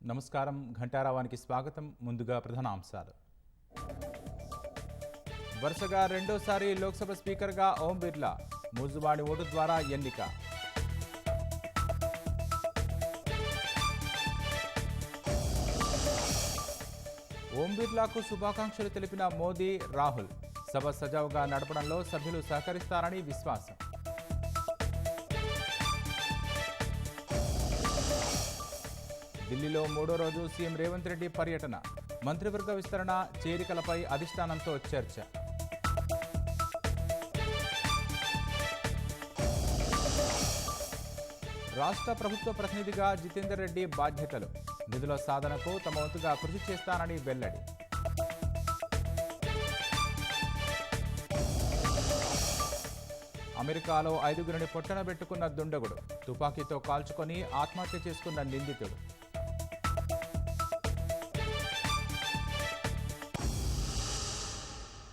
నమస్కారం. ఘంటారావానికి స్వాగతం. ముందుగా ప్రధానాంశాలు. వరుసగా రెండోసారి లోక్సభ స్పీకర్గా ఓం బిర్లా మూజువాడి ఓటు ద్వారా ఎన్నిక. ఓం బిర్లాకు శుభాకాంక్షలు తెలిపిన మోదీ, రాహుల్ సభ సజావుగా నడపడంలో సభ్యులు సహకరిస్తారని విశ్వాసం. ఢిల్లీలో మూడో రోజు సీఎం రేవంత్ రెడ్డి పర్యటన. మంత్రివర్గ విస్తరణ, చేరికలపై అధిష్టానంతో చర్చ. రాష్ట్ర ప్రభుత్వ ప్రతినిధిగా జితేందర్ రెడ్డి బాధ్యతలు. నిధుల సాధనకు తమ వంతుగా కృషి చేస్తానని వెల్లడి. అమెరికాలో 5గురిని పొట్టన పెట్టుకున్న దుండగుడు. తుపాకీతో కాల్చుకొని ఆత్మహత్య చేసుకున్న నిందితుడు.